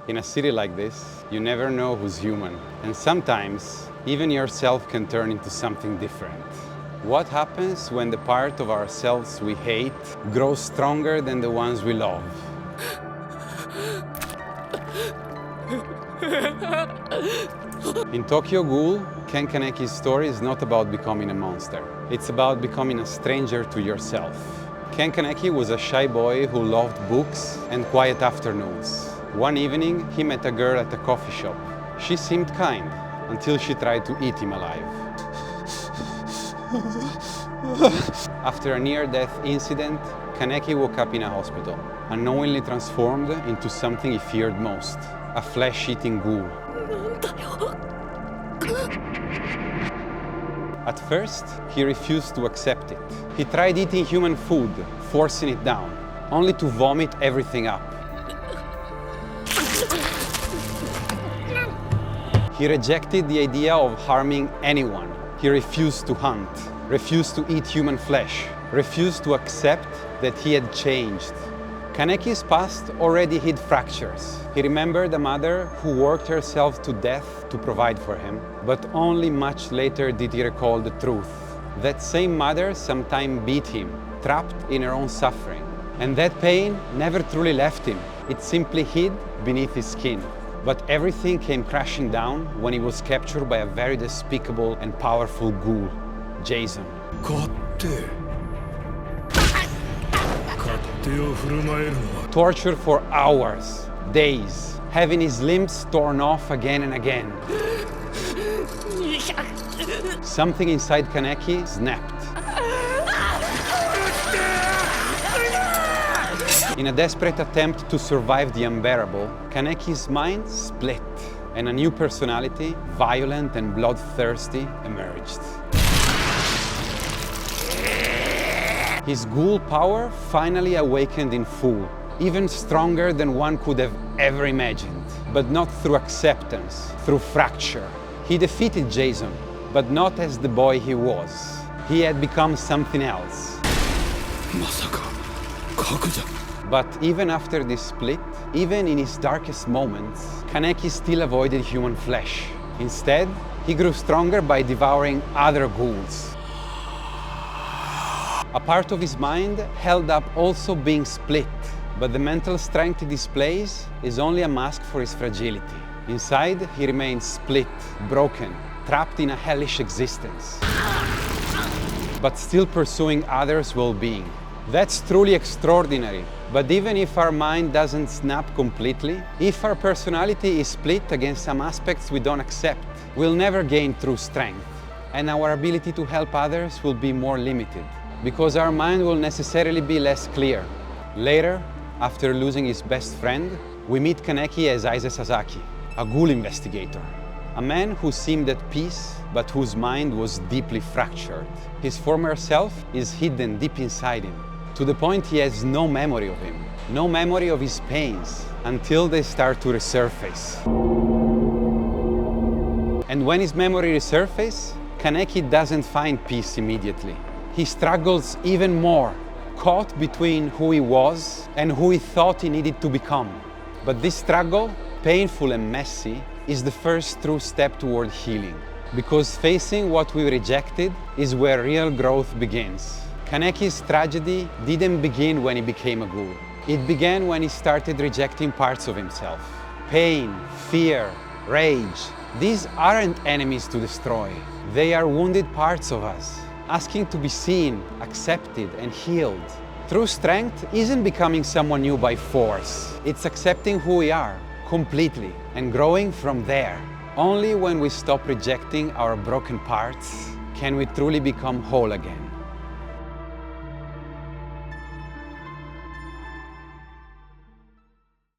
In a city like this, you never know who's human. And sometimes, even yourself can turn into something different. What happens when the part of ourselves we hate grows stronger than the ones we love? In Tokyo Ghoul, Kaneki's story is not about becoming a monster. It's about becoming a stranger to yourself. Kaneki was a shy boy who loved books and quiet afternoons. One evening, he met a girl at a coffee shop. She seemed kind, until she tried to eat him alive. After a near-death incident, Kaneki woke up in a hospital, unknowingly transformed into something he feared most, a flesh-eating ghoul. At first, he refused to accept it. He tried eating human food, forcing it down, only to vomit everything up. He rejected the idea of harming anyone. He refused to hunt, refused to eat human flesh, refused to accept that he had changed. Kaneki's past already hid fractures. He remembered a mother who worked herself to death to provide for him, but only much later did he recall the truth. That same mother sometime beat him, trapped in her own suffering. And that pain never truly left him. It simply hid beneath his skin. But everything came crashing down when he was captured by a very despicable and powerful ghoul, Jason. Tortured for hours, days, having his limbs torn off again and again. Something inside Kaneki snapped. In a desperate attempt to survive the unbearable, Kaneki's mind split, and a new personality, violent and bloodthirsty, emerged. His ghoul power finally awakened in full, even stronger than one could have ever imagined. But not through acceptance, through fracture. He defeated Jason, but not as the boy he was. He had become something else. But even after this split, even in his darkest moments, Kaneki still avoided human flesh. Instead, he grew stronger by devouring other ghouls. A part of his mind held up also being split, but the mental strength he displays is only a mask for his fragility. Inside, he remains split, broken, trapped in a hellish existence, but still pursuing others' well-being. That's truly extraordinary. But even if our mind doesn't snap completely, if our personality is split against some aspects we don't accept, we'll never gain true strength, and our ability to help others will be more limited, because our mind will necessarily be less clear. Later, after losing his best friend, we meet Kaneki as Aise Sasaki, a ghoul investigator. A man who seemed at peace, but whose mind was deeply fractured. His former self is hidden deep inside him, to the point he has no memory of him, no memory of his pains, until they start to resurface. And when his memory resurfaces, Kaneki doesn't find peace immediately. He struggles even more, caught between who he was and who he thought he needed to become. But this struggle, painful and messy, is the first true step toward healing. Because facing what we rejected is where real growth begins. Kaneki's tragedy didn't begin when he became a ghoul. It began when he started rejecting parts of himself. Pain, fear, rage. These aren't enemies to destroy. They are wounded parts of us, asking to be seen, accepted, and healed. True strength isn't becoming someone new by force. It's accepting who we are, completely, and growing from there. Only when we stop rejecting our broken parts can we truly become whole again.